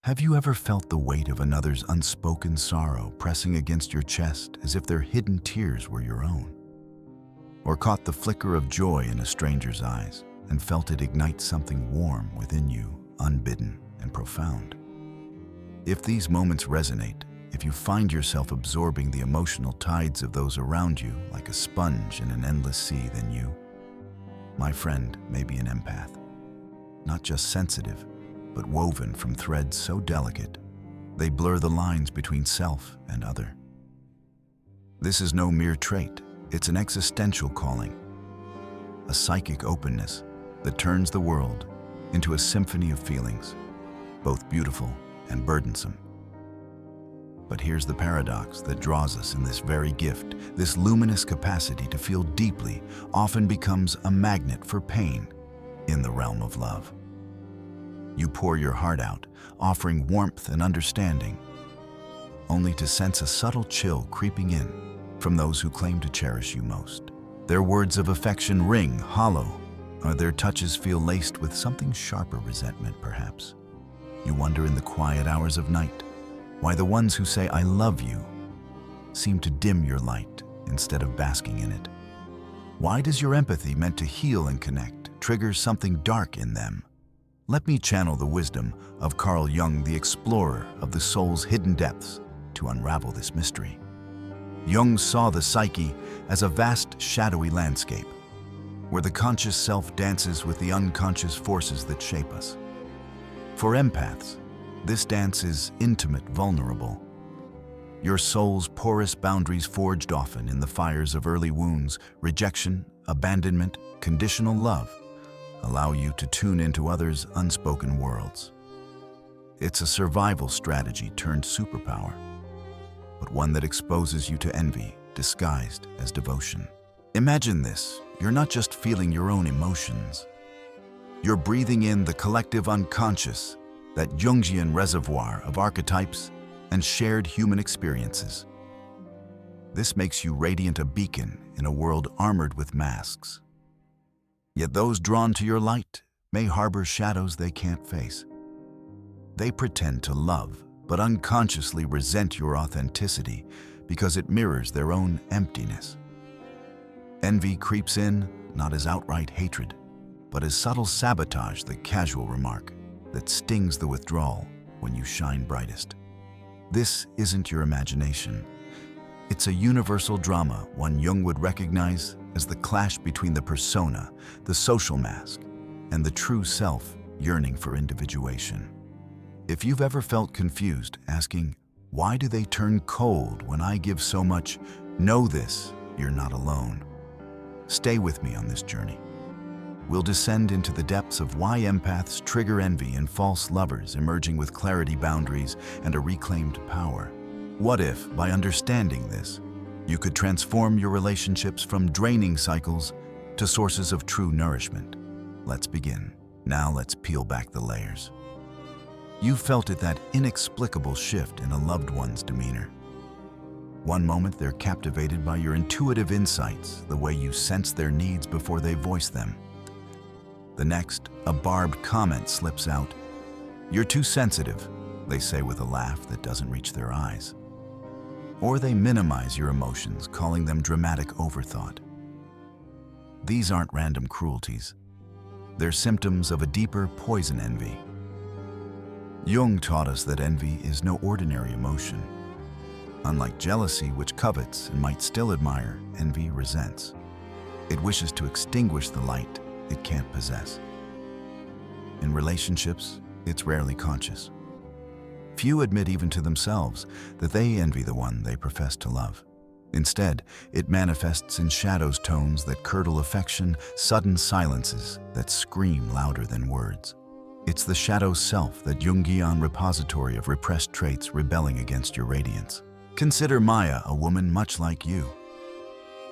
Have you ever felt the weight of another's unspoken sorrow pressing against your chest as if their hidden tears were your own? Or caught the flicker of joy in a stranger's eyes and felt it ignite something warm within you, unbidden and profound? If these moments resonate, if you find yourself absorbing the emotional tides of those around you like a sponge in an endless sea, then you, my friend, may be an empath. Not just sensitive, but woven from threads so delicate, they blur the lines between self and other. This is no mere trait, it's an existential calling, a psychic openness that turns the world into a symphony of feelings, both beautiful and burdensome. But here's the paradox that draws us in this very gift. This luminous capacity to feel deeply often becomes a magnet for pain in the realm of love. You pour your heart out, offering warmth and understanding, only to sense a subtle chill creeping in from those who claim to cherish you most. Their words of affection ring hollow, or their touches feel laced with something sharper resentment, perhaps. You wonder in the quiet hours of night why the ones who say, "I love you," seem to dim your light instead of basking in it. Why does your empathy, meant to heal and connect, trigger something dark in them? Let me channel the wisdom of Carl Jung, the explorer of the soul's hidden depths, to unravel this mystery. Jung saw the psyche as a vast, shadowy landscape, where the conscious self dances with the unconscious forces that shape us. For empaths, this dance is intimate, vulnerable. Your soul's porous boundaries forged often in the fires of early wounds, rejection, abandonment, conditional love, allow you to tune into others' unspoken worlds. It's a survival strategy turned superpower, but one that exposes you to envy, disguised as devotion. Imagine this, you're not just feeling your own emotions. You're breathing in the collective unconscious, that Jungian reservoir of archetypes and shared human experiences. This makes you radiant, a beacon in a world armored with masks. Yet those drawn to your light may harbor shadows they can't face. They pretend to love, but unconsciously resent your authenticity because it mirrors their own emptiness. Envy creeps in, not as outright hatred, but as subtle sabotage, the casual remark that stings the withdrawal when you shine brightest. This isn't your imagination. It's a universal drama, one Jung would recognize as the clash between the persona, the social mask, and the true self yearning for individuation. If you've ever felt confused, asking, "Why do they turn cold when I give so much?" know this, you're not alone. Stay with me on this journey. We'll descend into the depths of why empaths trigger envy in false lovers emerging with clarity, boundaries, and a reclaimed power. What if, by understanding this, you could transform your relationships from draining cycles to sources of true nourishment? Let's begin. Now let's peel back the layers. You felt it, that inexplicable shift in a loved one's demeanor. One moment they're captivated by your intuitive insights, the way you sense their needs before they voice them. The next, a barbed comment slips out. "You're too sensitive," they say with a laugh that doesn't reach their eyes. Or they minimize your emotions, calling them dramatic overthought. These aren't random cruelties. They're symptoms of a deeper poison envy. Jung taught us that envy is no ordinary emotion. Unlike jealousy, which covets and might still admire, envy resents. It wishes to extinguish the light it can't possess. In relationships, it's rarely conscious. Few admit even to themselves that they envy the one they profess to love. Instead, it manifests in shadows, tones that curdle affection, sudden silences that scream louder than words. It's the shadow self, that Jungian repository of repressed traits rebelling against your radiance. Consider Maya, a woman much like you.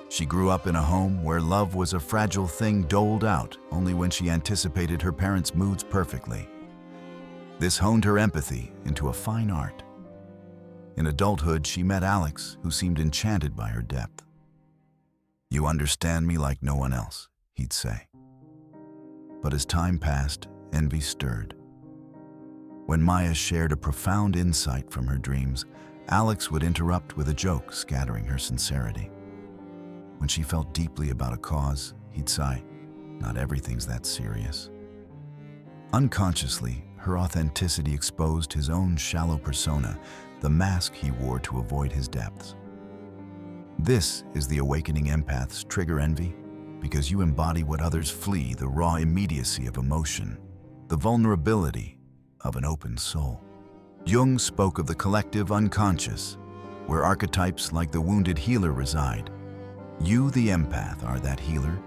She grew up in a home where love was a fragile thing doled out only when she anticipated her parents' moods perfectly. This honed her empathy into a fine art. In adulthood, she met Alex, who seemed enchanted by her depth. "You understand me like no one else," he'd say. But as time passed, envy stirred. When Maya shared a profound insight from her dreams, Alex would interrupt with a joke, scattering her sincerity. When she felt deeply about a cause, he'd sigh, "Not everything's that serious." Unconsciously, her authenticity exposed his own shallow persona, the mask he wore to avoid his depths. This is the awakening empaths trigger envy, because you embody what others flee, the raw immediacy of emotion, the vulnerability of an open soul. Jung spoke of the collective unconscious, where archetypes like the wounded healer reside. You, the empath, are that healer,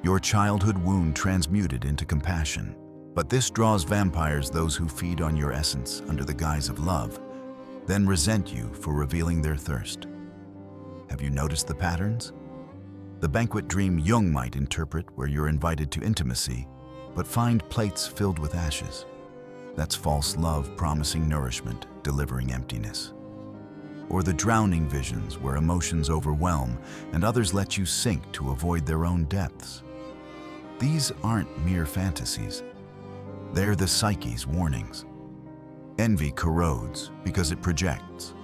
your childhood wound transmuted into compassion. But this draws vampires, those who feed on your essence under the guise of love, then resent you for revealing their thirst. Have you noticed the patterns? The banquet dream Jung might interpret, where you're invited to intimacy, but find plates filled with ashes. That's false love promising nourishment, delivering emptiness. Or the drowning visions, where emotions overwhelm and others let you sink to avoid their own depths. These aren't mere fantasies. They're the psyche's warnings. Envy corrodes because it projects.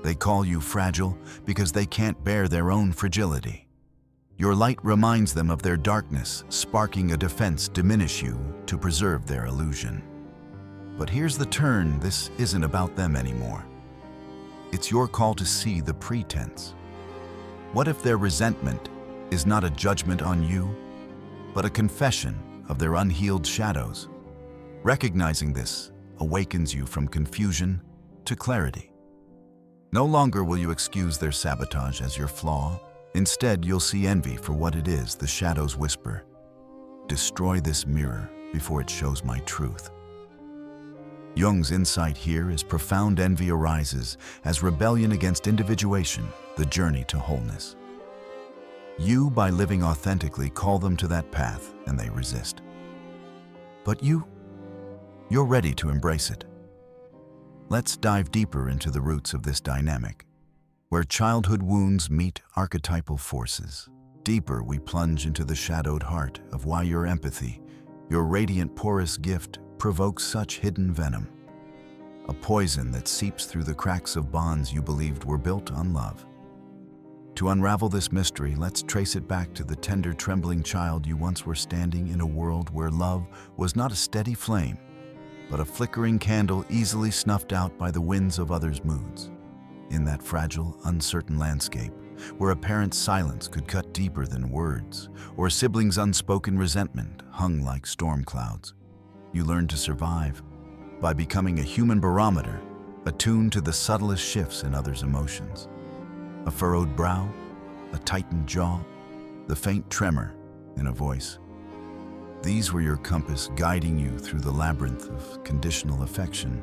They call you fragile because they can't bear their own fragility. Your light reminds them of their darkness, sparking a defense to diminish you to preserve their illusion. But here's the turn: this isn't about them anymore. It's your call to see the pretense. What if their resentment is not a judgment on you, but a confession of their unhealed shadows? Recognizing this awakens you from confusion to clarity. No longer will you excuse their sabotage as your flaw. Instead, you'll see envy for what it is. The shadows whisper, "Destroy this mirror before it shows my truth." Jung's insight here is profound envy arises as rebellion against individuation, the journey to wholeness. You, by living authentically, call them to that path, and they resist. But you're ready to embrace it. Let's dive deeper into the roots of this dynamic, where childhood wounds meet archetypal forces. Deeper, we plunge into the shadowed heart of why your empathy, your radiant porous gift, provokes such hidden venom. A poison that seeps through the cracks of bonds you believed were built on love. To unravel this mystery, let's trace it back to the tender, trembling child you once were, standing in a world where love was not a steady flame, but a flickering candle easily snuffed out by the winds of others' moods. In that fragile, uncertain landscape, where a parent's silence could cut deeper than words, or a sibling's unspoken resentment hung like storm clouds, you learned to survive by becoming a human barometer, attuned to the subtlest shifts in others' emotions. A furrowed brow, a tightened jaw, the faint tremor in a voice. These were your compass, guiding you through the labyrinth of conditional affection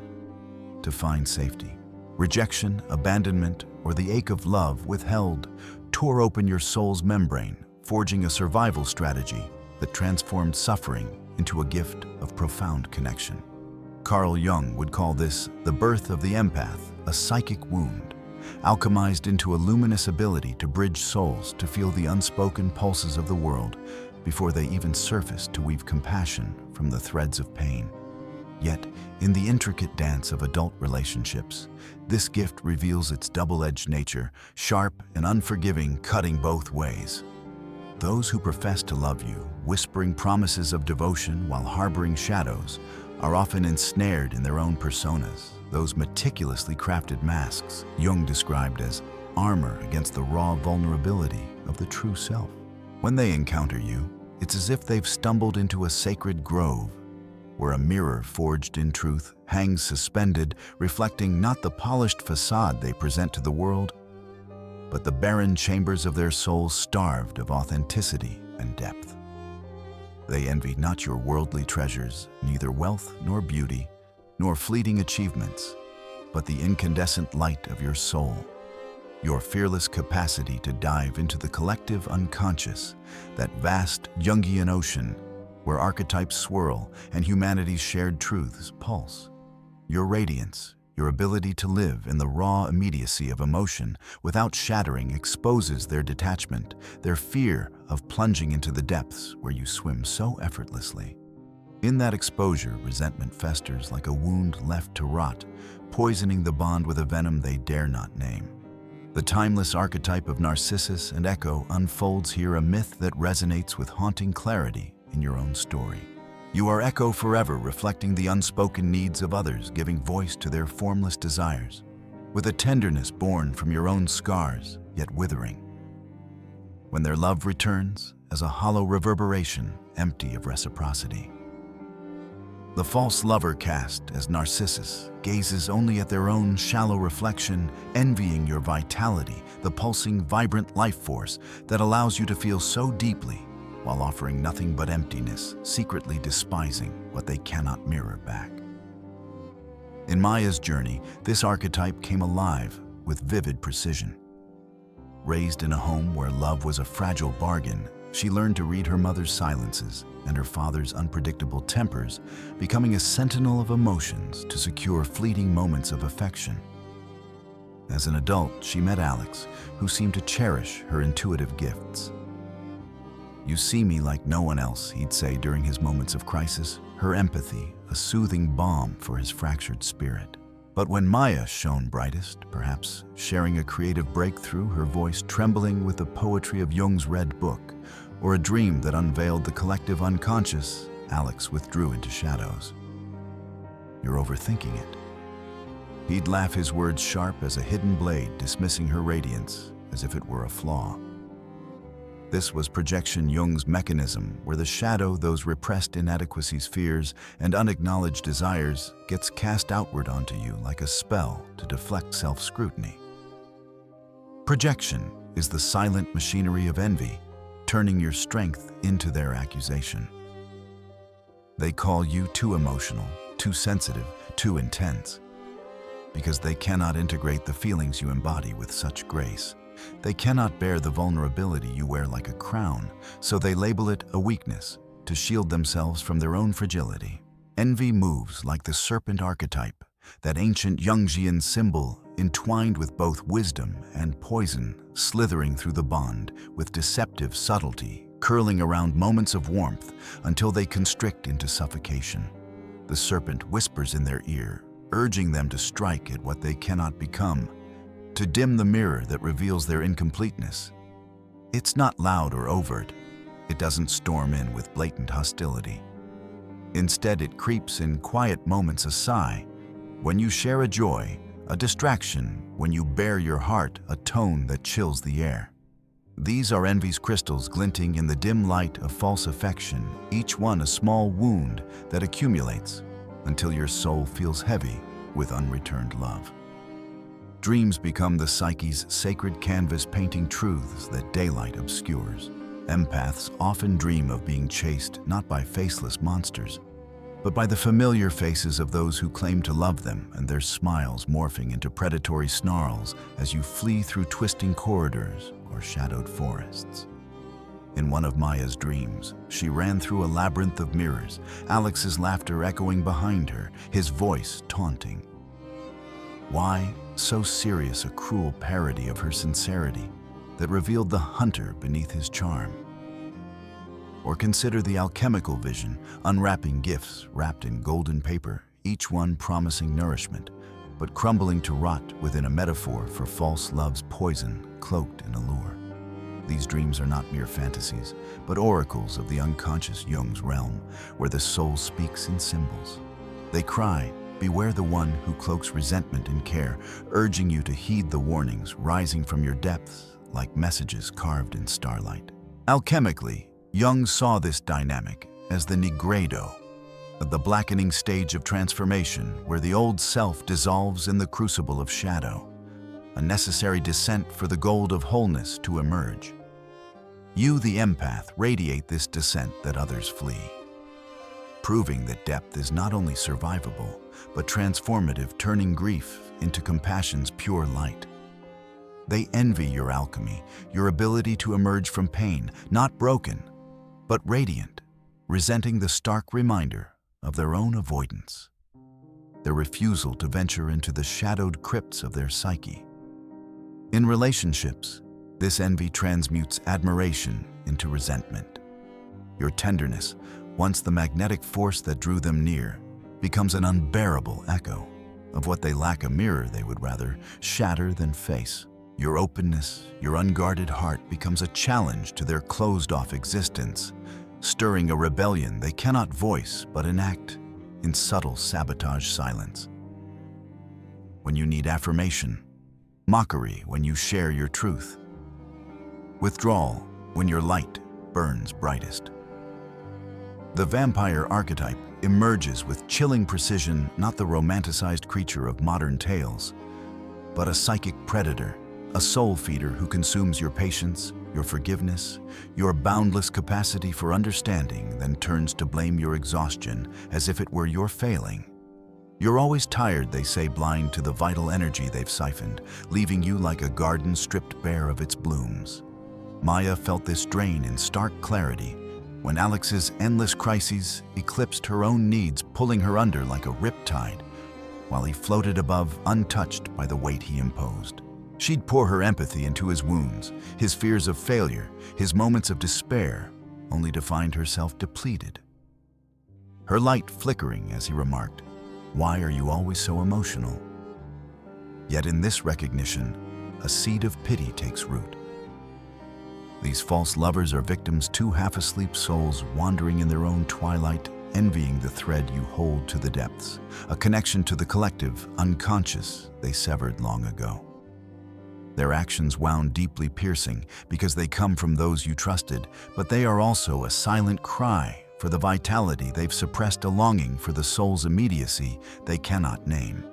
to find safety. Rejection, abandonment, or the ache of love withheld tore open your soul's membrane, forging a survival strategy that transformed suffering into a gift of profound connection. Carl Jung would call this the birth of the empath, a psychic wound, alchemized into a luminous ability to bridge souls, to feel the unspoken pulses of the world before they even surface, to weave compassion from the threads of pain. Yet, in the intricate dance of adult relationships, this gift reveals its double-edged nature, sharp and unforgiving, cutting both ways. Those who profess to love you, whispering promises of devotion while harboring shadows, are often ensnared in their own personas, those meticulously crafted masks Jung described as armor against the raw vulnerability of the true self. When they encounter you, it's as if they've stumbled into a sacred grove, where a mirror forged in truth hangs suspended, reflecting not the polished facade they present to the world, but the barren chambers of their souls, starved of authenticity and depth. They envy not your worldly treasures, neither wealth nor beauty, nor fleeting achievements, but the incandescent light of your soul, your fearless capacity to dive into the collective unconscious, that vast Jungian ocean where archetypes swirl and humanity's shared truths pulse. Your radiance, your ability to live in the raw immediacy of emotion without shattering, exposes their detachment, their fear of plunging into the depths where you swim so effortlessly. In that exposure, resentment festers like a wound left to rot, poisoning the bond with a venom they dare not name. The timeless archetype of Narcissus and Echo unfolds here, a myth that resonates with haunting clarity in your own story. You are Echo forever, reflecting the unspoken needs of others, giving voice to their formless desires, with a tenderness born from your own scars, yet withering. When their love returns, as a hollow reverberation, empty of reciprocity. The false lover cast as Narcissus gazes only at their own shallow reflection, envying your vitality, the pulsing, vibrant life force that allows you to feel so deeply while offering nothing but emptiness, secretly despising what they cannot mirror back. In Maya's journey, this archetype came alive with vivid precision. Raised in a home where love was a fragile bargain, she learned to read her mother's silences and her father's unpredictable tempers, becoming a sentinel of emotions to secure fleeting moments of affection. As an adult, she met Alex, who seemed to cherish her intuitive gifts. "You see me like no one else," he'd say during his moments of crisis, her empathy a soothing balm for his fractured spirit. But when Maya shone brightest, perhaps sharing a creative breakthrough, her voice trembling with the poetry of Jung's Red Book, or a dream that unveiled the collective unconscious, Alex withdrew into shadows. "You're overthinking it." He'd laugh, his words sharp as a hidden blade, dismissing her radiance as if it were a flaw. This was projection, Jung's mechanism, where the shadow, those repressed inadequacies, fears, and unacknowledged desires, gets cast outward onto you like a spell to deflect self-scrutiny. Projection is the silent machinery of envy, turning your strength into their accusation. They call you too emotional, too sensitive, too intense, because they cannot integrate the feelings you embody with such grace. They cannot bear the vulnerability you wear like a crown, so they label it a weakness to shield themselves from their own fragility. Envy moves like the serpent archetype, that ancient Jungian symbol entwined with both wisdom and poison, slithering through the bond with deceptive subtlety, curling around moments of warmth until they constrict into suffocation. The serpent whispers in their ear, urging them to strike at what they cannot become, to dim the mirror that reveals their incompleteness. It's not loud or overt. It doesn't storm in with blatant hostility. Instead, it creeps in quiet moments, a sigh, when you share a joy, a distraction, when you bare your heart, a tone that chills the air. These are envy's crystals glinting in the dim light of false affection, each one a small wound that accumulates until your soul feels heavy with unreturned love. Dreams become the psyche's sacred canvas, painting truths that daylight obscures. Empaths often dream of being chased not by faceless monsters, but by the familiar faces of those who claim to love them, and their smiles morphing into predatory snarls as you flee through twisting corridors or shadowed forests. In one of Maya's dreams, she ran through a labyrinth of mirrors, Alex's laughter echoing behind her, his voice taunting. Why so serious, a cruel parody of her sincerity that revealed the hunter beneath his charm? Or consider the alchemical vision, unwrapping gifts wrapped in golden paper, each one promising nourishment, but crumbling to rot within a metaphor for false love's poison cloaked in allure. These dreams are not mere fantasies, but oracles of the unconscious Jung's realm, where the soul speaks in symbols. They cry, "Beware the one who cloaks resentment in care," urging you to heed the warnings rising from your depths like messages carved in starlight. Alchemically, Jung saw this dynamic as the nigredo, the blackening stage of transformation where the old self dissolves in the crucible of shadow, a necessary descent for the gold of wholeness to emerge. You, the empath, radiate this descent that others flee, proving that depth is not only survivable, but transformative, turning grief into compassion's pure light. They envy your alchemy, your ability to emerge from pain, not broken, but radiant, resenting the stark reminder of their own avoidance, their refusal to venture into the shadowed crypts of their psyche. In relationships, this envy transmutes admiration into resentment. Your tenderness, Once the magnetic force that drew them near becomes an unbearable echo of what they lack, a mirror they would rather shatter than face. Your openness, your unguarded heart becomes a challenge to their closed-off existence, stirring a rebellion they cannot voice but enact in subtle sabotage silence. When you need affirmation, mockery when you share your truth, withdrawal when your light burns brightest. The vampire archetype emerges with chilling precision, not the romanticized creature of modern tales, but a psychic predator, a soul feeder who consumes your patience, your forgiveness, your boundless capacity for understanding, then turns to blame your exhaustion as if it were your failing. You're always tired, they say, blind to the vital energy they've siphoned, leaving you like a garden stripped bare of its blooms. Maya felt this drain in stark clarity when Alex's endless crises eclipsed her own needs, pulling her under like a riptide, while he floated above, untouched by the weight he imposed. She'd pour her empathy into his wounds, his fears of failure, his moments of despair, only to find herself depleted. Her light flickering as he remarked, "Why are you always so emotional?" Yet in this recognition, a seed of pity takes root. These false lovers are victims, two half-asleep souls wandering in their own twilight, envying the thread you hold to the depths, a connection to the collective, unconscious they severed long ago. Their actions wound deeply piercing because they come from those you trusted, but they are also a silent cry for the vitality they've suppressed, a longing for the soul's immediacy they cannot name.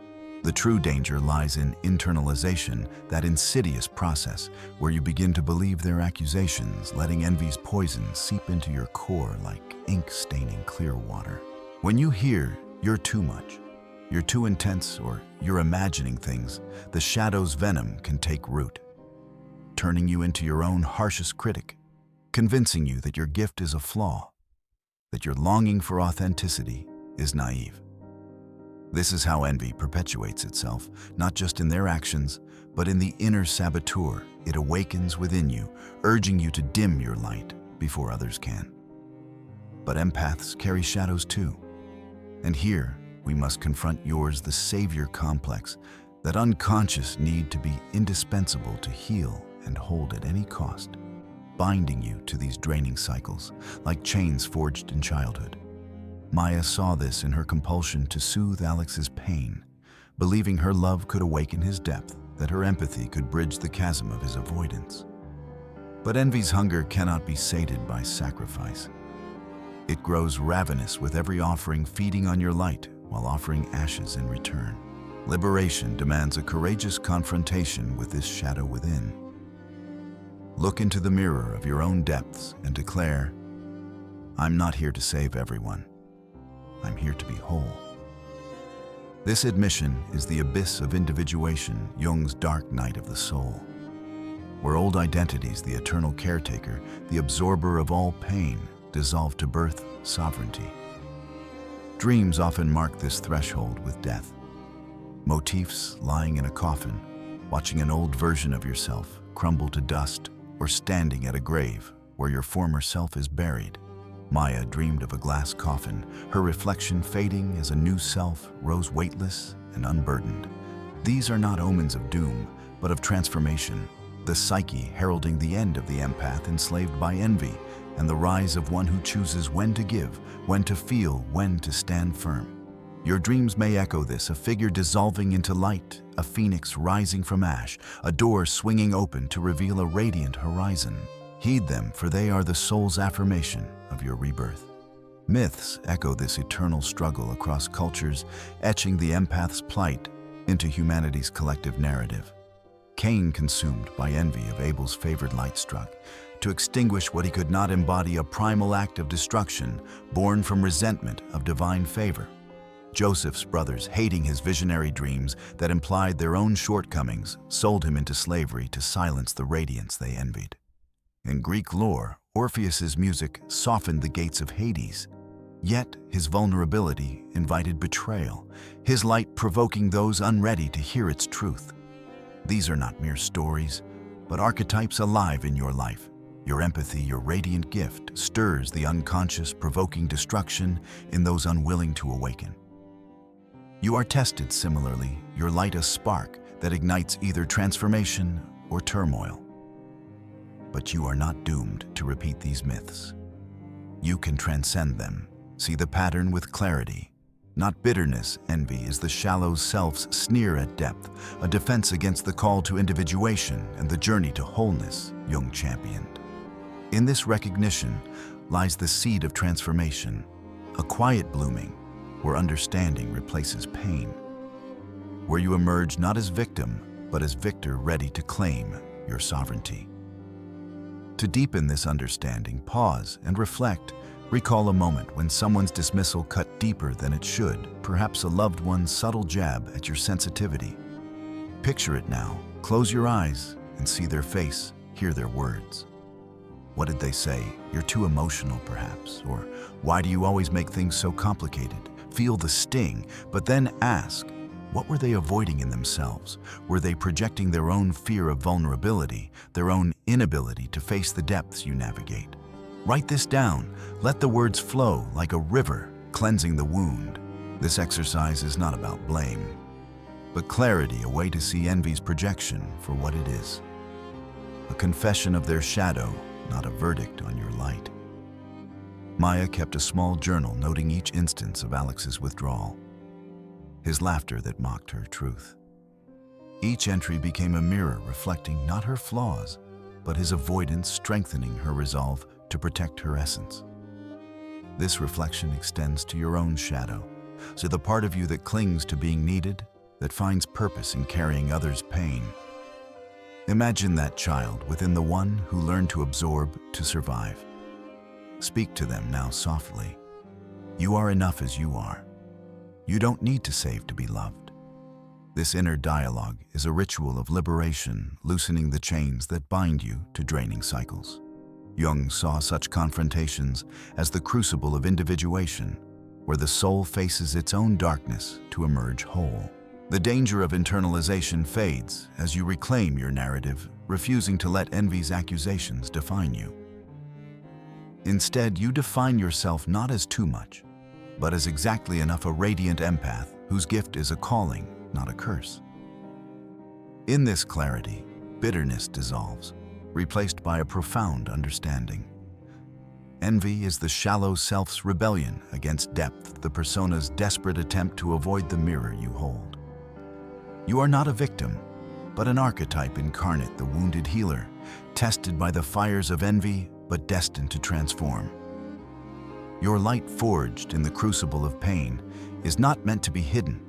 The true danger lies in internalization, that insidious process where you begin to believe their accusations, letting envy's poison seep into your core like ink staining clear water. When you hear, "You're too much," "You're too intense," or "You're imagining things," the shadow's venom can take root, turning you into your own harshest critic, convincing you that your gift is a flaw, that your longing for authenticity is naive. This is how envy perpetuates itself, not just in their actions, but in the inner saboteur. It awakens within you, urging you to dim your light before others can. But empaths carry shadows too. And here, we must confront yours, the savior complex, that unconscious need to be indispensable to heal and hold at any cost, binding you to these draining cycles, like chains forged in childhood. Maya saw this in her compulsion to soothe Alex's pain, believing her love could awaken his depth, that her empathy could bridge the chasm of his avoidance. But envy's hunger cannot be sated by sacrifice. It grows ravenous with every offering, feeding on your light while offering ashes in return. Liberation demands a courageous confrontation with this shadow within. Look into the mirror of your own depths and declare, "I'm not here to save everyone. I'm here to be whole." This admission is the abyss of individuation, Jung's dark night of the soul, where old identities, the eternal caretaker, the absorber of all pain, dissolve to birth sovereignty. Dreams often mark this threshold with death. Motifs lying in a coffin, watching an old version of yourself crumble to dust, or standing at a grave where your former self is buried. Maya dreamed of a glass coffin, her reflection fading as a new self rose weightless and unburdened. These are not omens of doom, but of transformation, the psyche heralding the end of the empath enslaved by envy, and the rise of one who chooses when to give, when to feel, when to stand firm. Your dreams may echo this, a figure dissolving into light, a phoenix rising from ash, a door swinging open to reveal a radiant horizon. Heed them, for they are the soul's affirmation of your rebirth. Myths echo this eternal struggle across cultures, etching the empath's plight into humanity's collective narrative. Cain, consumed by envy of Abel's favored light, struck to extinguish what he could not embody, a primal act of destruction born from resentment of divine favor. Joseph's brothers, hating his visionary dreams that implied their own shortcomings, sold him into slavery to silence the radiance they envied. In Greek lore, Orpheus's music softened the gates of Hades, yet his vulnerability invited betrayal, his light provoking those unready to hear its truth. These are not mere stories, but archetypes alive in your life, Your empathy, your radiant gift, stirs the unconscious, provoking destruction in those unwilling to awaken. You are tested similarly, your light a spark that ignites either transformation or turmoil. But you are not doomed to repeat these myths. You can transcend them, see the pattern with clarity. Not bitterness, envy is the shallow self's sneer at depth, a defense against the call to individuation and the journey to wholeness Jung championed. In this recognition lies the seed of transformation, a quiet blooming where understanding replaces pain, where you emerge not as victim, but as victor ready to claim your sovereignty. To deepen this understanding, pause and reflect. Recall a moment when someone's dismissal cut deeper than it should, perhaps a loved one's subtle jab at your sensitivity. Picture it now. Close your eyes and see their face, hear their words. What did they say? You're too emotional, perhaps. Or, why do you always make things so complicated? Feel the sting, but then ask, what were they avoiding in themselves? Were they projecting their own fear of vulnerability, their own inability to face the depths you navigate? Write this down. Let the words flow like a river, cleansing the wound. This exercise is not about blame, but clarity, a way to see envy's projection for what it is. A confession of their shadow, not a verdict on your light. Maya kept a small journal noting each instance of Alex's withdrawal, his laughter that mocked her truth. Each entry became a mirror reflecting not her flaws, but his avoidance, strengthening her resolve to protect her essence. This reflection extends to your own shadow, to the part of you that clings to being needed, that finds purpose in carrying others' pain. Imagine that child within the one who learned to absorb to survive. Speak to them now softly. You are enough as you are. You don't need to save to be loved. This inner dialogue is a ritual of liberation, loosening the chains that bind you to draining cycles. Jung saw such confrontations as the crucible of individuation, where the soul faces its own darkness to emerge whole. The danger of internalization fades as you reclaim your narrative, refusing to let envy's accusations define you. Instead, you define yourself not as too much, but as exactly enough, a radiant empath whose gift is a calling, not a curse. In this clarity, bitterness dissolves, replaced by a profound understanding. Envy is the shallow self's rebellion against depth, the persona's desperate attempt to avoid the mirror you hold. You are not a victim, but an archetype incarnate, the wounded healer, tested by the fires of envy, but destined to transform. Your light, forged in the crucible of pain, is not meant to be hidden,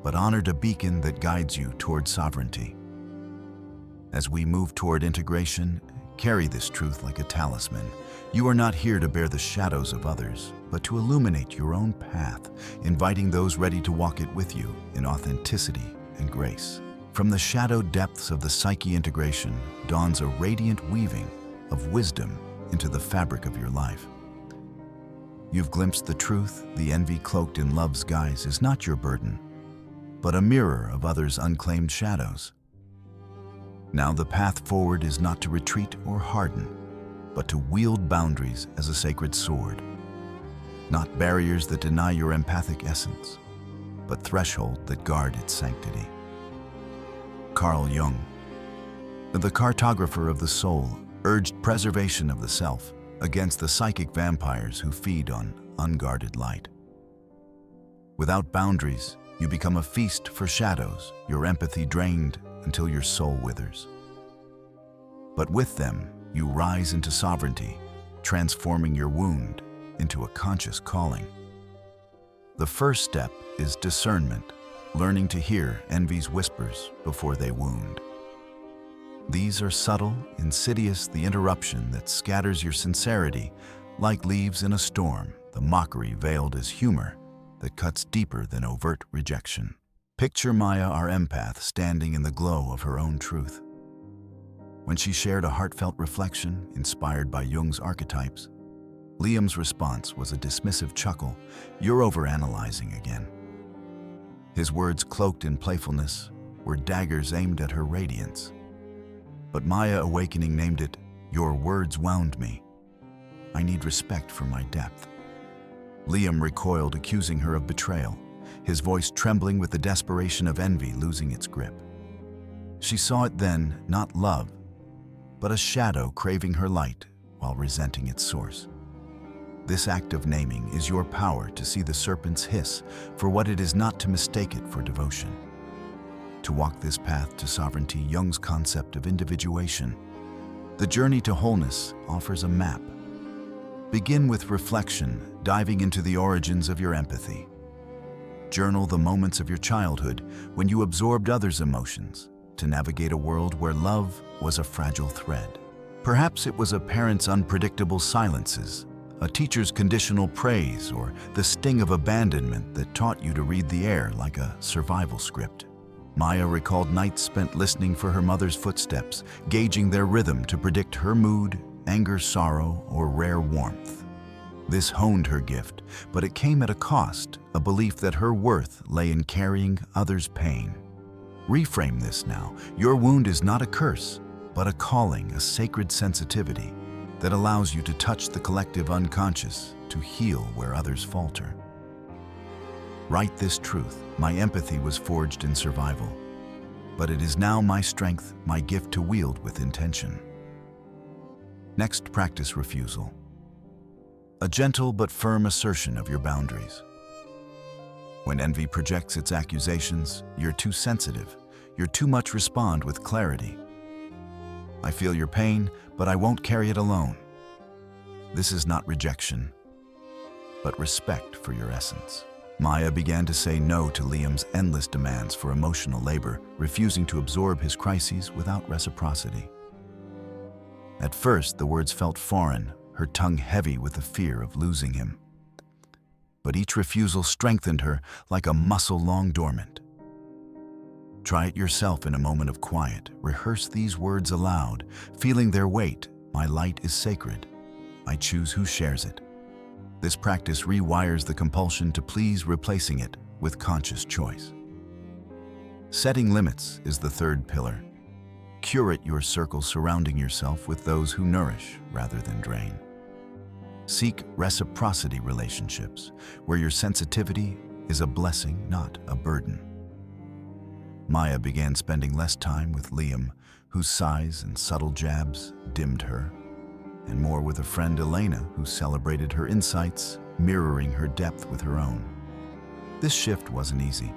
but honored, a beacon that guides you toward sovereignty. As we move toward integration, carry this truth like a talisman. You are not here to bear the shadows of others, but to illuminate your own path, inviting those ready to walk it with you in authenticity and grace. From the shadowed depths of the psyche, integration dawns a radiant weaving of wisdom into the fabric of your life. You've glimpsed the truth. The envy cloaked in love's guise is not your burden, but a mirror of others' unclaimed shadows. Now the path forward is not to retreat or harden, but to wield boundaries as a sacred sword. Not barriers that deny your empathic essence, but thresholds that guard its sanctity. Carl Jung, the cartographer of the soul, urged preservation of the self against the psychic vampires who feed on unguarded light. Without boundaries, you become a feast for shadows, your empathy drained until your soul withers. But with them, you rise into sovereignty, transforming your wound into a conscious calling. The first step is discernment, learning to hear envy's whispers before they wound. These are subtle, insidious, the interruption that scatters your sincerity like leaves in a storm, the mockery veiled as humor that cuts deeper than overt rejection. Picture Maya, our empath, standing in the glow of her own truth. When she shared a heartfelt reflection inspired by Jung's archetypes, Liam's response was a dismissive chuckle. "You're overanalyzing again." His words, cloaked in playfulness, were daggers aimed at her radiance. But Maya, awakening, named it Your words wound me. I need respect for my depth. Liam recoiled, accusing her of betrayal, his voice trembling with the desperation of envy losing its grip. She saw it then, not love, but a shadow craving her light while resenting its source. This act of naming is your power to see the serpent's hiss for what it is, not to mistake it for devotion. To walk this path to sovereignty, Jung's concept of individuation, the journey to wholeness, offers a map. Begin with reflection, diving into the origins of your empathy. Journal the moments of your childhood when you absorbed others' emotions to navigate a world where love was a fragile thread. Perhaps it was a parent's unpredictable silences, a teacher's conditional praise, or the sting of abandonment that taught you to read the air like a survival script. Maya recalled nights spent listening for her mother's footsteps, gauging their rhythm to predict her mood, anger, sorrow, or rare warmth. This honed her gift, but it came at a cost, a belief that her worth lay in carrying others' pain. Reframe this now. Your wound is not a curse, but a calling, a sacred sensitivity that allows you to touch the collective unconscious, to heal where others falter. Write this truth: my empathy was forged in survival, but it is now my strength, my gift to wield with intention. Next, practice refusal. A gentle but firm assertion of your boundaries. When envy projects its accusations, you're too sensitive, you're too much, respond with clarity. I feel your pain, but I won't carry it alone. This is not rejection, but respect for your essence. Maya began to say no to Liam's endless demands for emotional labor, refusing to absorb his crises without reciprocity. At first, the words felt foreign, her tongue heavy with the fear of losing him. But each refusal strengthened her like a muscle long dormant. Try it yourself in a moment of quiet. Rehearse these words aloud, feeling their weight. My light is sacred. I choose who shares it. This practice rewires the compulsion to please, replacing it with conscious choice. Setting limits is the third pillar. Curate your circle, surrounding yourself with those who nourish rather than drain. Seek reciprocity relationships, where your sensitivity is a blessing, not a burden. Maya began spending less time with Liam, whose sighs and subtle jabs dimmed her, and more with a friend, Elena, who celebrated her insights, mirroring her depth with her own. This shift wasn't easy.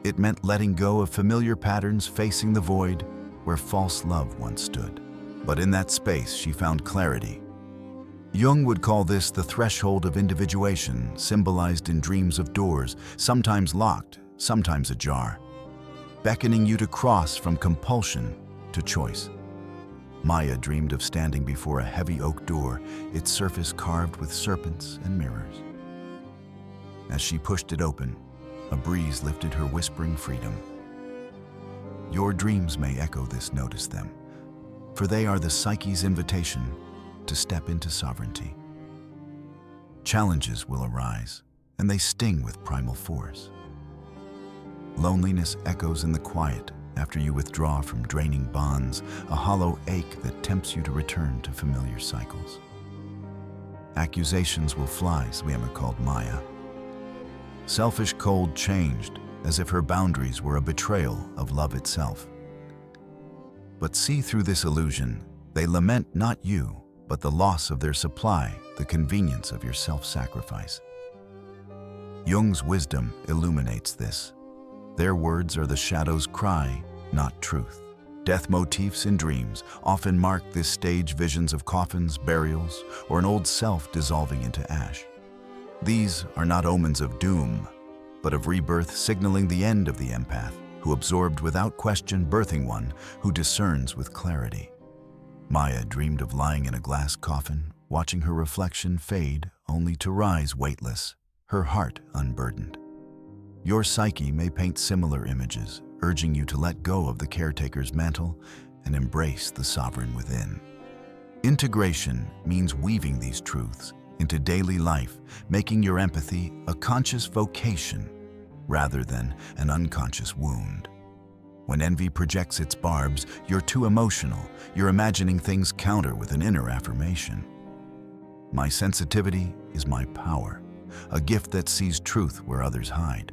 It meant letting go of familiar patterns, facing the void where false love once stood. But in that space, she found clarity. Jung would call this the threshold of individuation, symbolized in dreams of doors, sometimes locked, sometimes ajar, beckoning you to cross from compulsion to choice. Maya dreamed of standing before a heavy oak door, its surface carved with serpents and mirrors. As she pushed it open, a breeze lifted her, whispering freedom. Your dreams may echo this, notice them, for they are the psyche's invitation to step into sovereignty. Challenges will arise, and they sting with primal force. Loneliness echoes in the quiet after you withdraw from draining bonds, a hollow ache that tempts you to return to familiar cycles. Accusations will fly, Silent called Maya. Selfish cold changed, as if her boundaries were a betrayal of love itself. But see through this illusion, they lament not you, but the loss of their supply, the convenience of your self-sacrifice. Jung's wisdom illuminates this. Their words are the shadow's cry, not truth. Death motifs in dreams often mark this stage, visions of coffins, burials, or an old self dissolving into ash. These are not omens of doom, but of rebirth, signaling the end of the empath, who absorbed without question, birthing one who discerns with clarity. Maya dreamed of lying in a glass coffin, watching her reflection fade, only to rise weightless, her heart unburdened. Your psyche may paint similar images, urging you to let go of the caretaker's mantle and embrace the sovereign within. Integration means weaving these truths into daily life, making your empathy a conscious vocation rather than an unconscious wound. When envy projects its barbs, you're too emotional. You're imagining things counter with an inner affirmation. My sensitivity is my power, a gift that sees truth where others hide.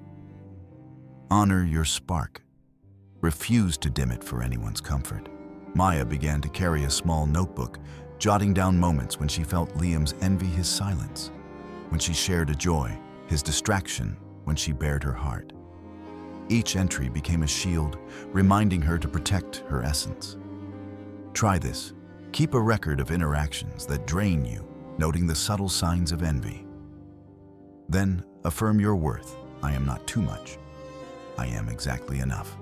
Honor your spark. Refuse to dim it for anyone's comfort. Maya began to carry a small notebook, jotting down moments when she felt Liam's envy his silence, when she shared a joy, his distraction, when she bared her heart. Each entry became a shield, reminding her to protect her essence. Try this. Keep a record of interactions that drain you, noting the subtle signs of envy. Then affirm your worth. I am not too much. I am exactly enough.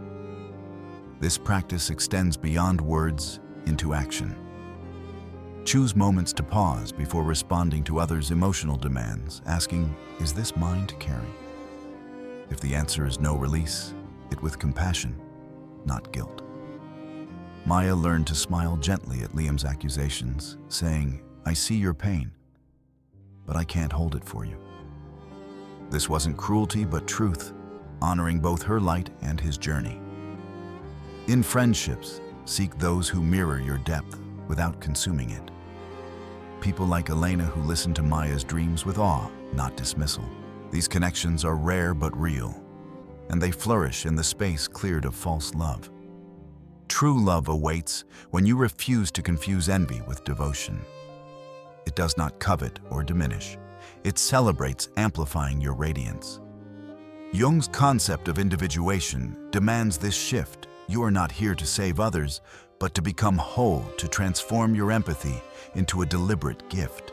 This practice extends beyond words into action. Choose moments to pause before responding to others' emotional demands, asking, is this mine to carry? If the answer is no, release it with compassion, not guilt. Maya learned to smile gently at Liam's accusations, saying, I see your pain, but I can't hold it for you. This wasn't cruelty, but truth, honoring both her light and his journey. In friendships, seek those who mirror your depth without consuming it. People like Elena who listen to Maya's dreams with awe, not dismissal. These connections are rare but real, and they flourish in the space cleared of false love. True love awaits when you refuse to confuse envy with devotion. It does not covet or diminish. It celebrates amplifying your radiance. Jung's concept of individuation demands this shift. You are not here to save others, but to become whole, to transform your empathy into a deliberate gift.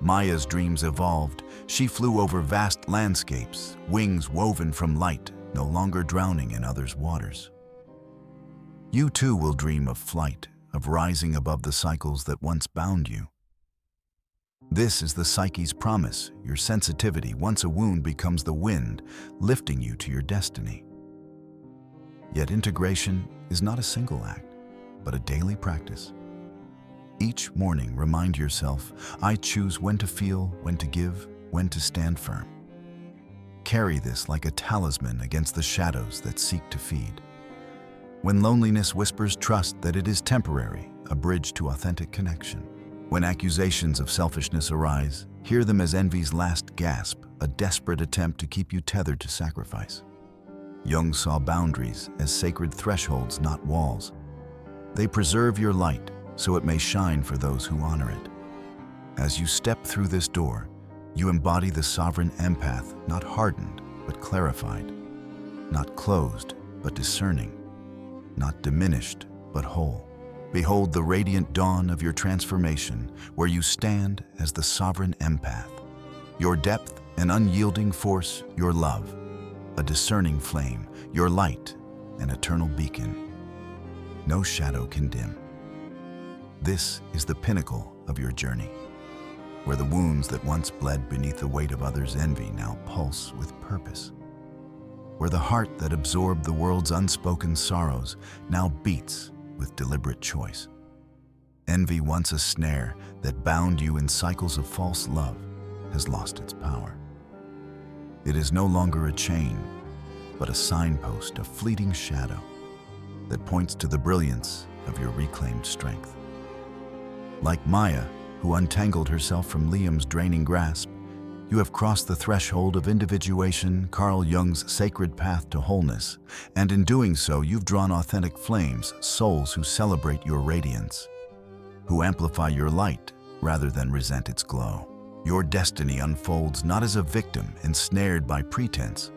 Maya's dreams evolved. She flew over vast landscapes, wings woven from light, no longer drowning in others' waters. You too will dream of flight, of rising above the cycles that once bound you. This is the psyche's promise. Your sensitivity, once a wound, becomes the wind, lifting you to your destiny. Yet integration is not a single act, but a daily practice. Each morning, remind yourself, I choose when to feel, when to give, when to stand firm. Carry this like a talisman against the shadows that seek to feed. When loneliness whispers, trust that it is temporary, a bridge to authentic connection. When accusations of selfishness arise, hear them as envy's last gasp, a desperate attempt to keep you tethered to sacrifice. Jung saw boundaries as sacred thresholds, not walls. They preserve your light, so it may shine for those who honor it. As you step through this door, you embody the sovereign empath, not hardened, but clarified, not closed, but discerning, not diminished, but whole. Behold the radiant dawn of your transformation, where you stand as the sovereign empath. Your depth, an unyielding force, your love, a discerning flame, your light, an eternal beacon. No shadow can dim. This is the pinnacle of your journey, where the wounds that once bled beneath the weight of others' envy now pulse with purpose, where the heart that absorbed the world's unspoken sorrows now beats with deliberate choice. Envy, once a snare that bound you in cycles of false love, has lost its power. It is no longer a chain, but a signpost, a fleeting shadow that points to the brilliance of your reclaimed strength. Like Maya, who untangled herself from Liam's draining grasp, you have crossed the threshold of individuation, Carl Jung's sacred path to wholeness, and in doing so, you've drawn authentic flames, souls who celebrate your radiance, who amplify your light rather than resent its glow. Your destiny unfolds not as a victim ensnared by pretense,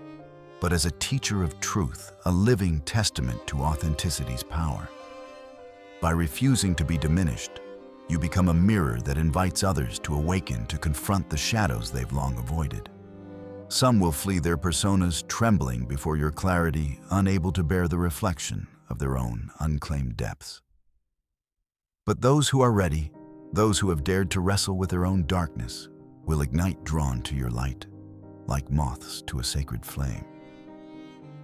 but as a teacher of truth, a living testament to authenticity's power. By refusing to be diminished, you become a mirror that invites others to awaken, to confront the shadows they've long avoided. Some will flee their personas, trembling before your clarity, unable to bear the reflection of their own unclaimed depths. But those who are ready, those who have dared to wrestle with their own darkness, will ignite, drawn to your light, like moths to a sacred flame.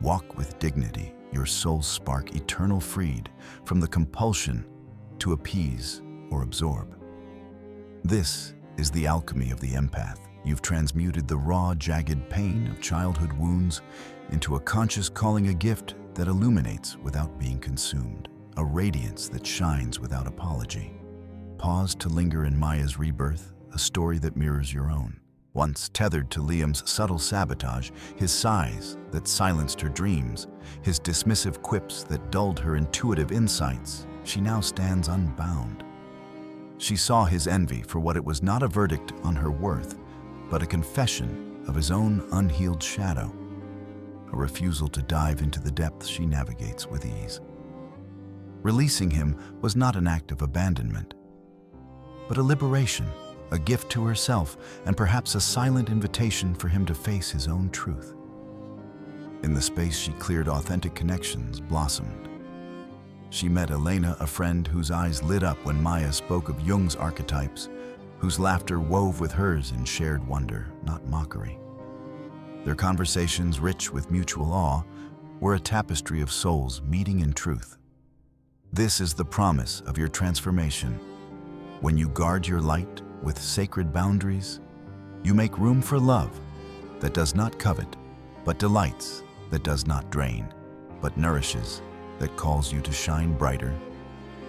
Walk with dignity, your soul's spark eternal, freed from the compulsion to appease or absorb. This is the alchemy of the empath. You've transmuted the raw, jagged pain of childhood wounds into a conscious calling, a gift that illuminates without being consumed, a radiance that shines without apology. Pause to linger in Maya's rebirth, a story that mirrors your own. Once tethered to Liam's subtle sabotage, his sighs that silenced her dreams, his dismissive quips that dulled her intuitive insights, she now stands unbound. She saw his envy for what it was, not a verdict on her worth, but a confession of his own unhealed shadow, a refusal to dive into the depths she navigates with ease. Releasing him was not an act of abandonment, but a liberation, a gift to herself, and perhaps a silent invitation for him to face his own truth. In the space she cleared, authentic connections blossomed. She met Elena, a friend whose eyes lit up when Maya spoke of Jung's archetypes, whose laughter wove with hers in shared wonder, not mockery. Their conversations, rich with mutual awe, were a tapestry of souls meeting in truth. This is the promise of your transformation. When you guard your light with sacred boundaries, you make room for love that does not covet, but delights, that does not drain, but nourishes, that calls you to shine brighter,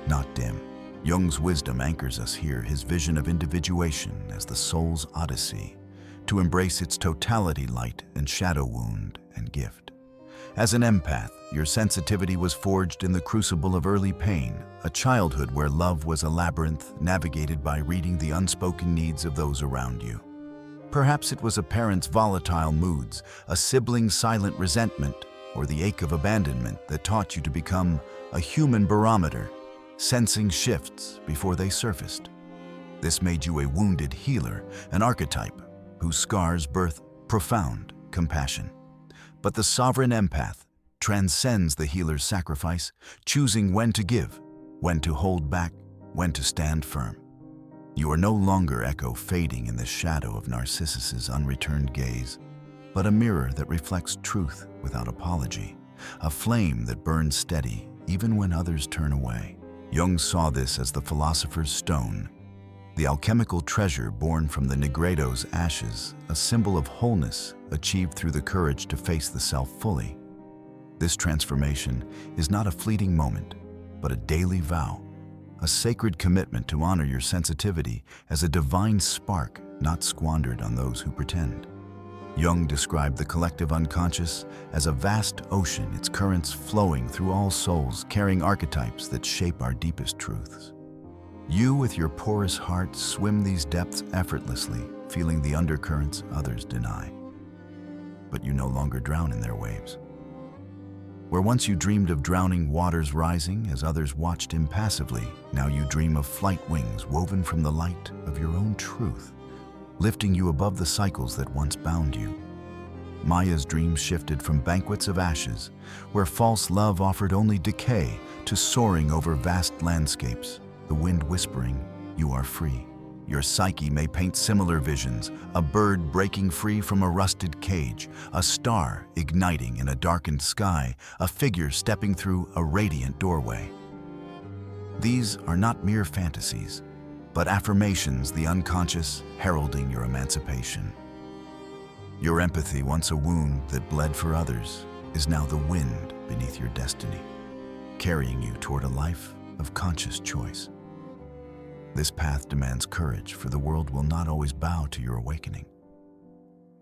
not dim. Jung's wisdom anchors us here, his vision of individuation as the soul's odyssey, to embrace its totality, light and shadow, wound and gift. As an empath, your sensitivity was forged in the crucible of early pain, a childhood where love was a labyrinth navigated by reading the unspoken needs of those around you. Perhaps it was a parent's volatile moods, a sibling's silent resentment, or the ache of abandonment that taught you to become a human barometer, sensing shifts before they surfaced. This made you a wounded healer, an archetype whose scars birth profound compassion. But the sovereign empath transcends the healer's sacrifice, choosing when to give, when to hold back, when to stand firm. You are no longer echo fading in the shadow of Narcissus's unreturned gaze, but a mirror that reflects truth without apology, a flame that burns steady even when others turn away. Jung saw this as the philosopher's stone, the alchemical treasure born from the Negredo's ashes, a symbol of wholeness achieved through the courage to face the self fully. This transformation is not a fleeting moment, but a daily vow, a sacred commitment to honor your sensitivity as a divine spark not squandered on those who pretend. Jung described the collective unconscious as a vast ocean, its currents flowing through all souls, carrying archetypes that shape our deepest truths. You, with your porous heart, swim these depths effortlessly, feeling the undercurrents others deny. But you no longer drown in their waves. Where once you dreamed of drowning waters rising as others watched impassively, now you dream of flight wings woven from the light of your own truth, lifting you above the cycles that once bound you. Maya's dreams shifted from banquets of ashes, where false love offered only decay, to soaring over vast landscapes, the wind whispering, "You are free." Your psyche may paint similar visions, a bird breaking free from a rusted cage, a star igniting in a darkened sky, a figure stepping through a radiant doorway. These are not mere fantasies, but affirmations, the unconscious heralding your emancipation. Your empathy, once a wound that bled for others, is now the wind beneath your destiny, carrying you toward a life of conscious choice. This path demands courage, for the world will not always bow to your awakening.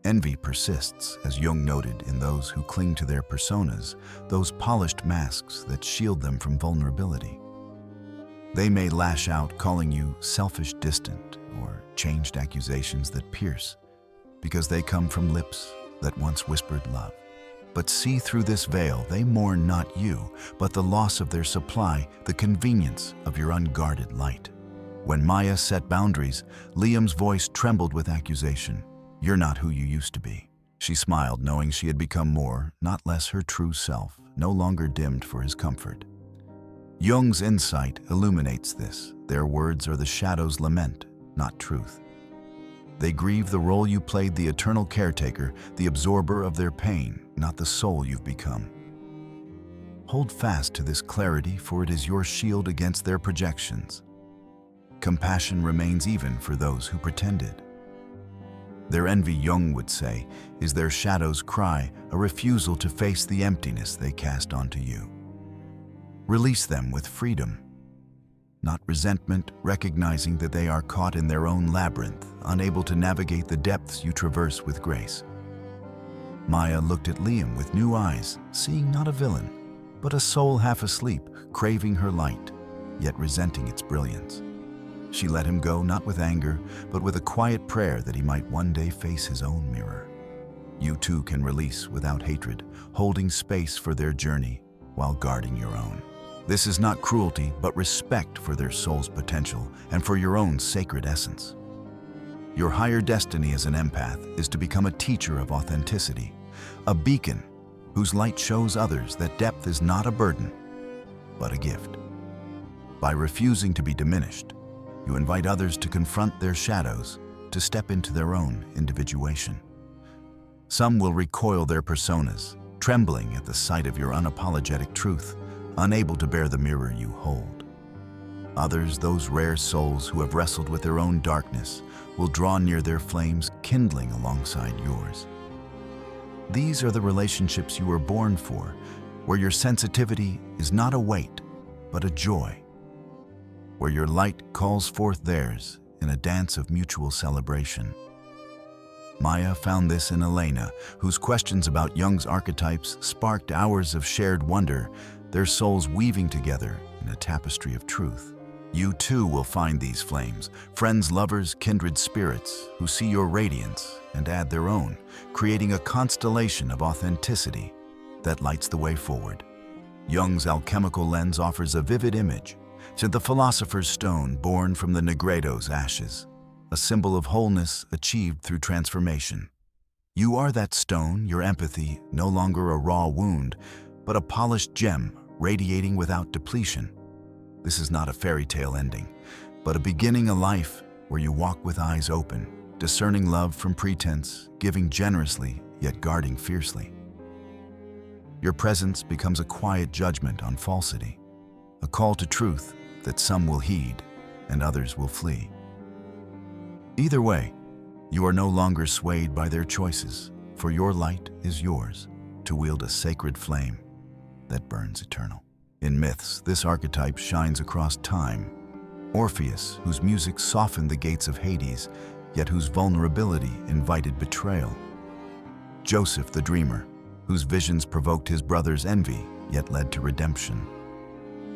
Envy persists, as Jung noted, in those who cling to their personas, those polished masks that shield them from vulnerability. They may lash out, calling you selfish, distant, or changed accusations that pierce, because they come from lips that once whispered love. But see through this veil, they mourn not you, but the loss of their supply, the convenience of your unguarded light. When Maya set boundaries, Liam's voice trembled with accusation. "You're not who you used to be." She smiled, knowing she had become more, not less, her true self, no longer dimmed for his comfort. Jung's insight illuminates this. Their words are the shadow's lament, not truth. They grieve the role you played, the eternal caretaker, the absorber of their pain, not the soul you've become. Hold fast to this clarity, for it is your shield against their projections. Compassion remains even for those who pretended. Their envy, Jung would say, is their shadow's cry, a refusal to face the emptiness they cast onto you. Release them with freedom, not resentment, recognizing that they are caught in their own labyrinth, unable to navigate the depths you traverse with grace. Maya looked at Liam with new eyes, seeing not a villain, but a soul half asleep, craving her light, yet resenting its brilliance. She let him go not with anger, but with a quiet prayer that he might one day face his own mirror. You too can release without hatred, holding space for their journey while guarding your own. This is not cruelty, but respect for their soul's potential and for your own sacred essence. Your higher destiny as an empath is to become a teacher of authenticity, a beacon whose light shows others that depth is not a burden, but a gift. By refusing to be diminished, you invite others to confront their shadows, to step into their own individuation. Some will recoil their personas, trembling at the sight of your unapologetic truth, unable to bear the mirror you hold. Others, those rare souls who have wrestled with their own darkness, will draw near their flames, kindling alongside yours. These are the relationships you were born for, where your sensitivity is not a weight, but a joy, where your light calls forth theirs in a dance of mutual celebration. Maya found this in Elena, whose questions about Jung's archetypes sparked hours of shared wonder, their souls weaving together in a tapestry of truth. You too will find these flames, friends, lovers, kindred spirits, who see your radiance and add their own, creating a constellation of authenticity that lights the way forward. Jung's alchemical lens offers a vivid image to the philosopher's stone born from the Negredo's ashes, a symbol of wholeness achieved through transformation. You are that stone, your empathy, no longer a raw wound, but a polished gem radiating without depletion. This is not a fairy tale ending, but a beginning, a life where you walk with eyes open, discerning love from pretense, giving generously, yet guarding fiercely. Your presence becomes a quiet judgment on falsity, a call to truth that some will heed and others will flee. Either way, you are no longer swayed by their choices, for your light is yours to wield a sacred flame that burns eternal. In myths, this archetype shines across time. Orpheus, whose music softened the gates of Hades, yet whose vulnerability invited betrayal. Joseph the dreamer, whose visions provoked his brother's envy, yet led to redemption.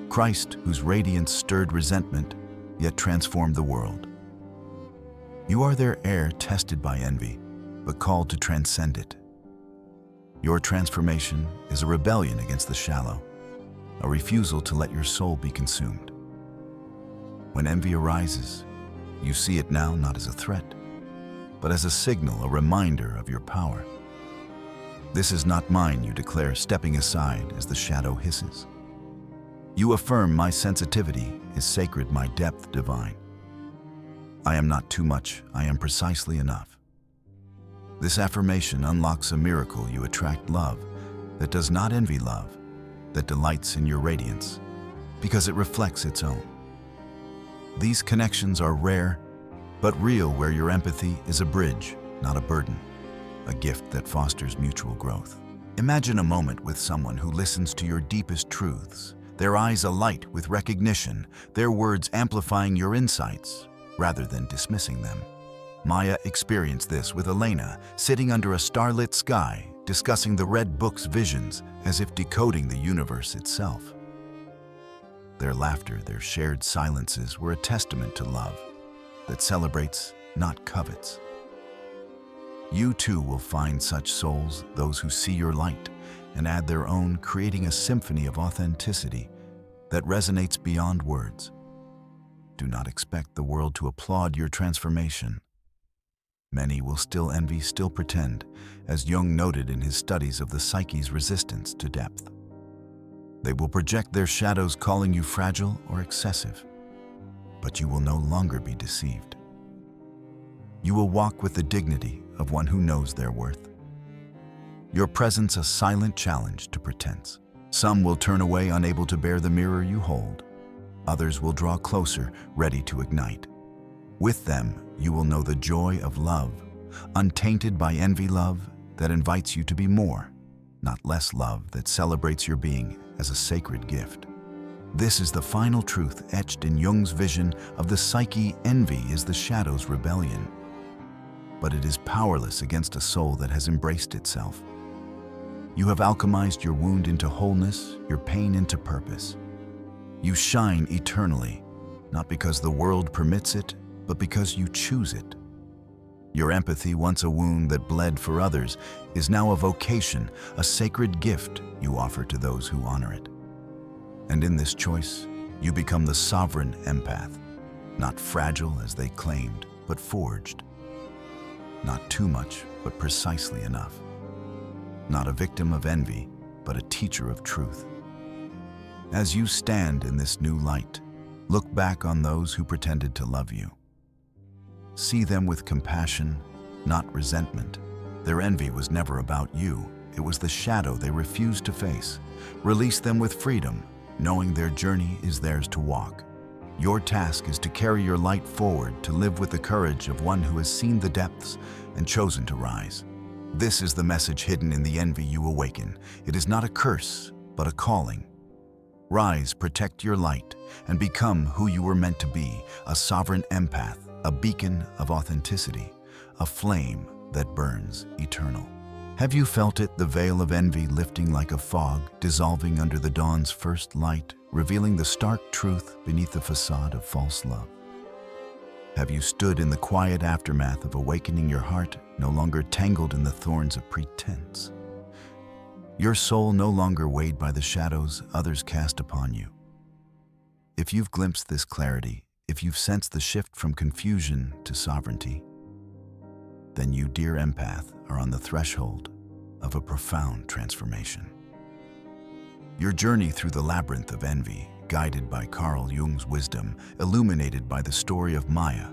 Christ, whose radiance stirred resentment, yet transformed the world. You are their heir, tested by envy, but called to transcend it. Your transformation is a rebellion against the shallow, a refusal to let your soul be consumed. When envy arises, you see it now not as a threat, but as a signal, a reminder of your power. This is not mine, you declare, stepping aside as the shadow hisses. You affirm, my sensitivity is sacred, my depth divine. I am not too much, I am precisely enough. This affirmation unlocks a miracle. You attract love that does not envy love, that delights in your radiance, because it reflects its own. These connections are rare, but real, where your empathy is a bridge, not a burden, a gift that fosters mutual growth. Imagine a moment with someone who listens to your deepest truths, their eyes alight with recognition, their words amplifying your insights rather than dismissing them. Maya experienced this with Elena, sitting under a starlit sky, discussing the Red Book's visions as if decoding the universe itself. Their laughter, their shared silences were a testament to love that celebrates, not covets. You too will find such souls, those who see your light and add their own, creating a symphony of authenticity that resonates beyond words. Do not expect the world to applaud your transformation. Many will still envy, still pretend, as Jung noted in his studies of the psyche's resistance to depth. They will project their shadows, calling you fragile or excessive, but you will no longer be deceived. You will walk with the dignity of one who knows their worth. Your presence a silent challenge to pretense. Some will turn away, unable to bear the mirror you hold. Others will draw closer, ready to ignite. With them, you will know the joy of love, untainted by envy love that invites you to be more, not less love that celebrates your being as a sacred gift. This is the final truth etched in Jung's vision of the psyche. Envy is the shadow's rebellion, but it is powerless against a soul that has embraced itself. You have alchemized your wound into wholeness, your pain into purpose. You shine eternally, not because the world permits it, but because you choose it. Your empathy, once a wound that bled for others, is now a vocation, a sacred gift you offer to those who honor it. And in this choice, you become the sovereign empath, not fragile as they claimed, but forged. Not too much, but precisely enough. Not a victim of envy, but a teacher of truth. As you stand in this new light, look back on those who pretended to love you. See them with compassion, not resentment. Their envy was never about you. It was the shadow they refused to face. Release them with freedom, knowing their journey is theirs to walk. Your task is to carry your light forward, to live with the courage of one who has seen the depths and chosen to rise. This is the message hidden in the envy you awaken. It is not a curse, but a calling. Rise, protect your light, and become who you were meant to be, a sovereign empath, a beacon of authenticity, a flame that burns eternal. Have you felt it, the veil of envy lifting like a fog, dissolving under the dawn's first light, revealing the stark truth beneath the facade of false love? Have you stood in the quiet aftermath of awakening your heart, no longer tangled in the thorns of pretense? Your soul no longer weighed by the shadows others cast upon you. If you've glimpsed this clarity, if you've sensed the shift from confusion to sovereignty, then you, dear empath, are on the threshold of a profound transformation. Your journey through the labyrinth of envy, guided by Carl Jung's wisdom, illuminated by the story of Maya,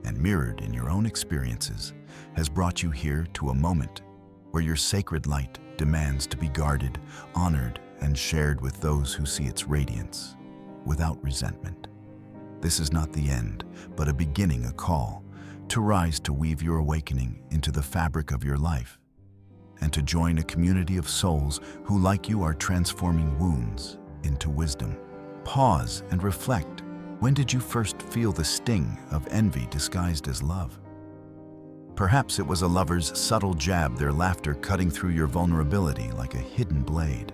and mirrored in your own experiences, has brought you here to a moment where your sacred light demands to be guarded, honored, and shared with those who see its radiance, without resentment. This is not the end, but a beginning, a call to rise, to weave your awakening into the fabric of your life, and to join a community of souls who, like you, are transforming wounds into wisdom. Pause and reflect. When did you first feel the sting of envy disguised as love? Perhaps it was a lover's subtle jab, their laughter cutting through your vulnerability like a hidden blade.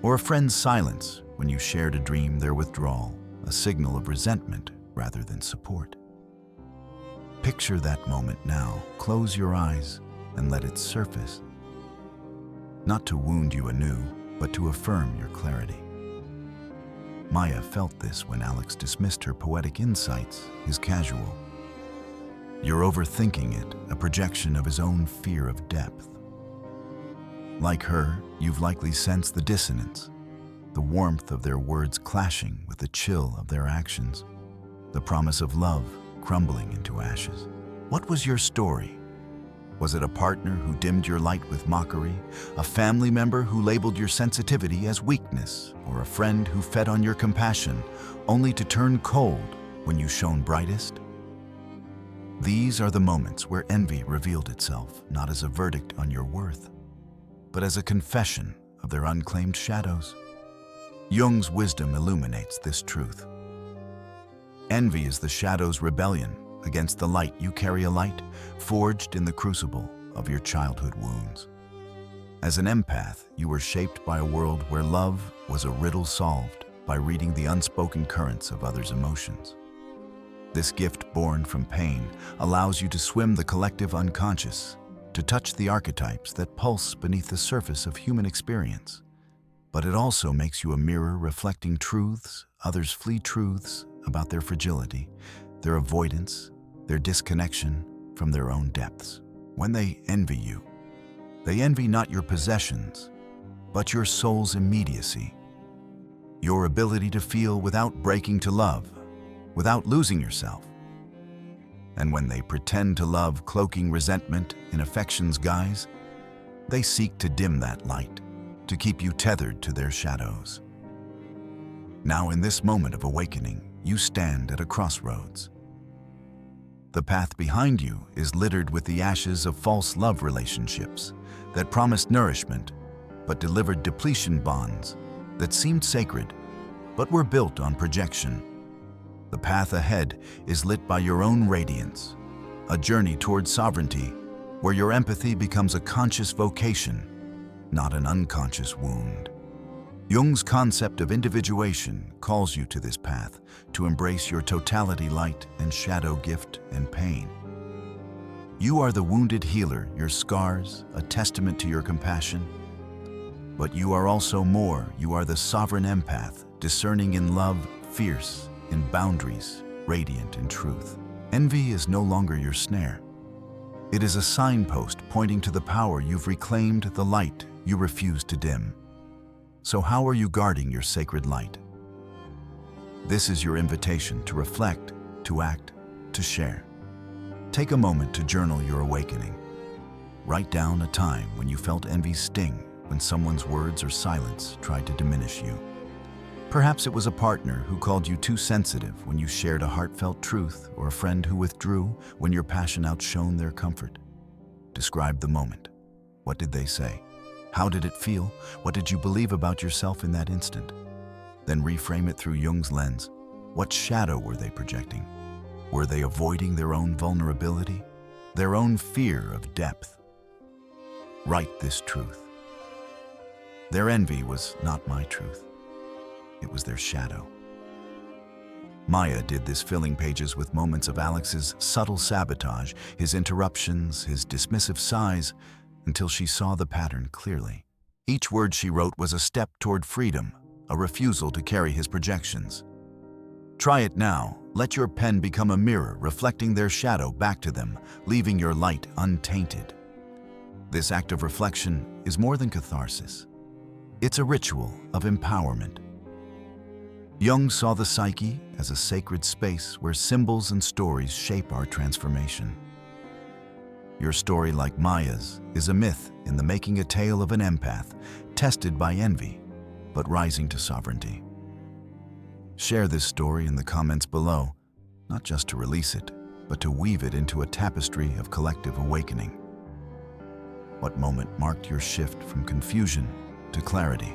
Or a friend's silence when you shared a dream, their withdrawal, a signal of resentment rather than support. Picture that moment now. Close your eyes and let it surface. Not to wound you anew, but to affirm your clarity. Maya felt this when Alex dismissed her poetic insights as casual. You're overthinking it, a projection of his own fear of depth. Like her, you've likely sensed the dissonance, the warmth of their words clashing with the chill of their actions, the promise of love crumbling into ashes. What was your story? Was it a partner who dimmed your light with mockery, a family member who labeled your sensitivity as weakness, or a friend who fed on your compassion only to turn cold when you shone brightest? These are the moments where envy revealed itself, not as a verdict on your worth, but as a confession of their unclaimed shadows. Jung's wisdom illuminates this truth. Envy is the shadow's rebellion against the light. You carry a light forged in the crucible of your childhood wounds. As an empath, you were shaped by a world where love was a riddle solved by reading the unspoken currents of others' emotions. This gift born from pain allows you to swim the collective unconscious, to touch the archetypes that pulse beneath the surface of human experience. But it also makes you a mirror reflecting truths others flee, truths about their fragility, their avoidance, their disconnection from their own depths. When they envy you, they envy not your possessions, but your soul's immediacy, your ability to feel without breaking, to love without losing yourself. And when they pretend to love, cloaking resentment in affection's guise, they seek to dim that light, to keep you tethered to their shadows. Now, in this moment of awakening, you stand at a crossroads. The path behind you is littered with the ashes of false love relationships that promised nourishment but delivered depletion bonds that seemed sacred but were built on projection. The path ahead is lit by your own radiance, a journey towards sovereignty where your empathy becomes a conscious vocation, not an unconscious wound. Jung's concept of individuation calls you to this path to embrace your totality, light and shadow, gift and pain. You are the wounded healer, your scars, a testament to your compassion. But you are also more. You are the sovereign empath, discerning in love, fierce in boundaries, radiant in truth. Envy is no longer your snare. It is a signpost pointing to the power you've reclaimed, the light you refuse to dim. So how are you guarding your sacred light? This is your invitation to reflect, to act, to share. Take a moment to journal your awakening. Write down a time when you felt envy's sting, when someone's words or silence tried to diminish you. Perhaps it was a partner who called you too sensitive when you shared a heartfelt truth, or a friend who withdrew when your passion outshone their comfort. Describe the moment. What did they say? How did it feel? What did you believe about yourself in that instant? Then reframe it through Jung's lens. What shadow were they projecting? Were they avoiding their own vulnerability, their own fear of depth? Write this truth. Their envy was not my truth. It was their shadow. Maya did this, filling pages with moments of Alex's subtle sabotage, his interruptions, his dismissive sighs, until she saw the pattern clearly. Each word she wrote was a step toward freedom, a refusal to carry his projections. Try it now. Let your pen become a mirror, reflecting their shadow back to them, leaving your light untainted. This act of reflection is more than catharsis. It's a ritual of empowerment. Jung saw the psyche as a sacred space where symbols and stories shape our transformation. Your story, like Maya's, is a myth in the making, a tale of an empath, tested by envy, but rising to sovereignty. Share this story in the comments below, not just to release it, but to weave it into a tapestry of collective awakening. What moment marked your shift from confusion to clarity?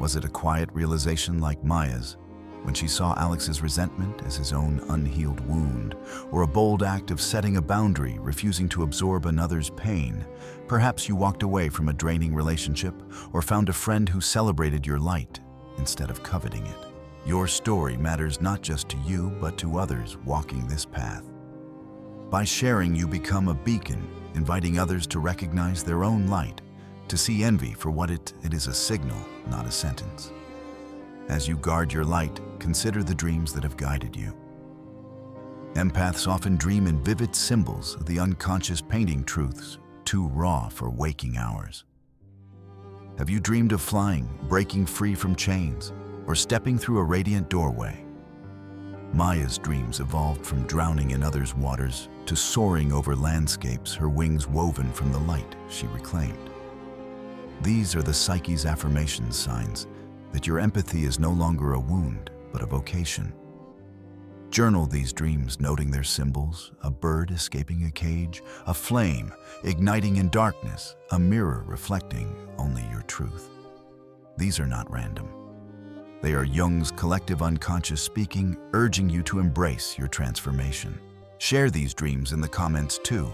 Was it a quiet realization like Maya's, when she saw Alex's resentment as his own unhealed wound, or a bold act of setting a boundary, refusing to absorb another's pain? Perhaps you walked away from a draining relationship, or found a friend who celebrated your light instead of coveting it. Your story matters not just to you, but to others walking this path. By sharing, you become a beacon, inviting others to recognize their own light, to see envy for what it is, a signal, not a sentence. As you guard your light, consider the dreams that have guided you. Empaths often dream in vivid symbols, the unconscious painting truths too raw for waking hours. Have you dreamed of flying, breaking free from chains, or stepping through a radiant doorway? Maya's dreams evolved from drowning in others' waters to soaring over landscapes, her wings woven from the light she reclaimed. These are the psyche's affirmation signs that your empathy is no longer a wound, but a vocation. Journal these dreams, noting their symbols: a bird escaping a cage, a flame igniting in darkness, a mirror reflecting only your truth. These are not random. They are Jung's collective unconscious speaking, urging you to embrace your transformation. Share these dreams in the comments too.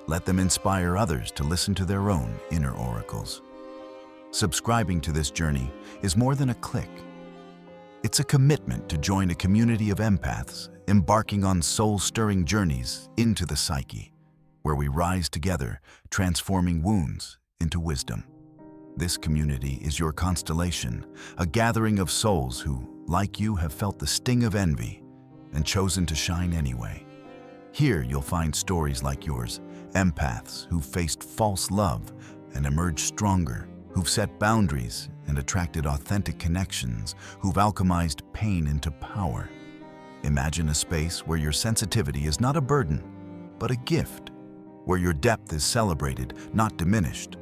Let them inspire others to listen to their own inner oracles. Subscribing to this journey is more than a click. It's a commitment to join a community of empaths, embarking on soul-stirring journeys into the psyche, where we rise together, transforming wounds into wisdom. This community is your constellation, a gathering of souls who, like you, have felt the sting of envy and chosen to shine anyway. Here you'll find stories like yours, empaths who've faced false love and emerged stronger, who've set boundaries and attracted authentic connections, who've alchemized pain into power. Imagine a space where your sensitivity is not a burden, but a gift, where your depth is celebrated, not diminished.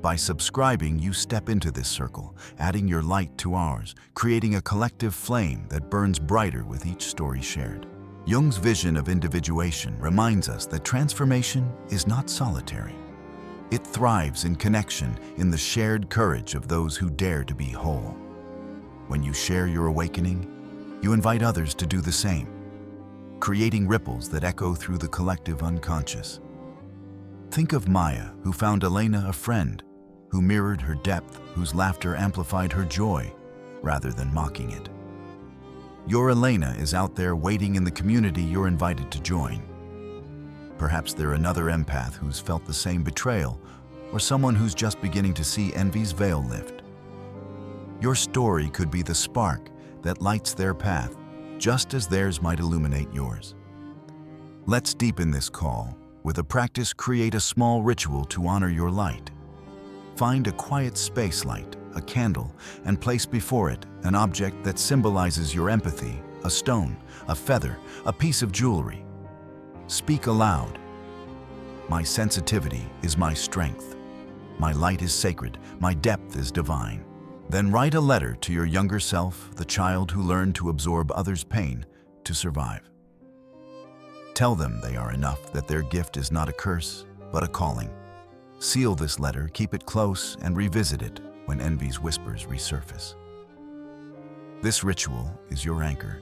By subscribing, you step into this circle, adding your light to ours, creating a collective flame that burns brighter with each story shared. Jung's vision of individuation reminds us that transformation is not solitary. It thrives in connection, in the shared courage of those who dare to be whole. When you share your awakening, you invite others to do the same, creating ripples that echo through the collective unconscious. Think of Maya, who found Elena a friend, who mirrored her depth, whose laughter amplified her joy, rather than mocking it. Your Elena is out there waiting in the community you're invited to join. Perhaps they're another empath who's felt the same betrayal, or someone who's just beginning to see envy's veil lift. Your story could be the spark that lights their path, just as theirs might illuminate yours. Let's deepen this call. With a practice, create a small ritual to honor your light. Find a quiet space light, a candle, and place before it an object that symbolizes your empathy, a stone, a feather, a piece of jewelry. Speak aloud. My sensitivity is my strength. My light is sacred. My depth is divine. Then write a letter to your younger self, the child who learned to absorb others' pain to survive. Tell them they are enough, that their gift is not a curse, but a calling. Seal this letter, keep it close, and revisit it when envy's whispers resurface. This ritual is your anchor,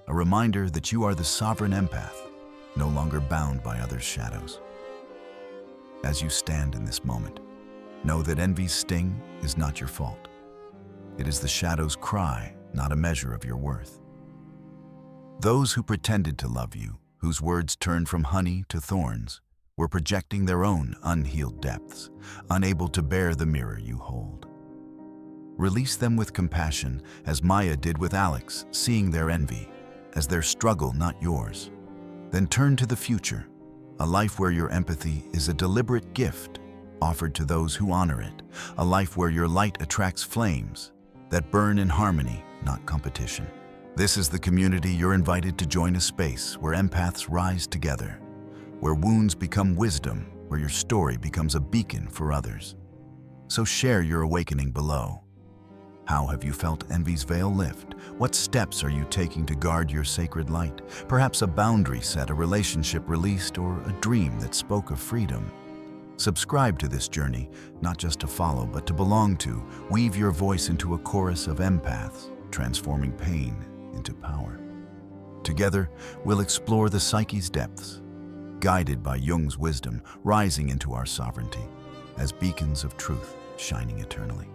a reminder that you are the sovereign empath, no longer bound by others' shadows. As you stand in this moment, know that envy's sting is not your fault. It is the shadow's cry, not a measure of your worth. Those who pretended to love you, whose words turned from honey to thorns, were projecting their own unhealed depths, unable to bear the mirror you hold. Release them with compassion, as Maya did with Alex, seeing their envy, as their struggle, not yours. Then turn to the future, a life where your empathy is a deliberate gift offered to those who honor it, a life where your light attracts flames that burn in harmony, not competition. This is the community you're invited to join, a space where empaths rise together, where wounds become wisdom, where your story becomes a beacon for others. So share your awakening below. How have you felt envy's veil lift? What steps are you taking to guard your sacred light? Perhaps a boundary set, a relationship released, or a dream that spoke of freedom. Subscribe to this journey, not just to follow, but to belong to. Weave your voice into a chorus of empaths, transforming pain into power. Together, we'll explore the psyche's depths, guided by Jung's wisdom, rising into our sovereignty as beacons of truth shining eternally.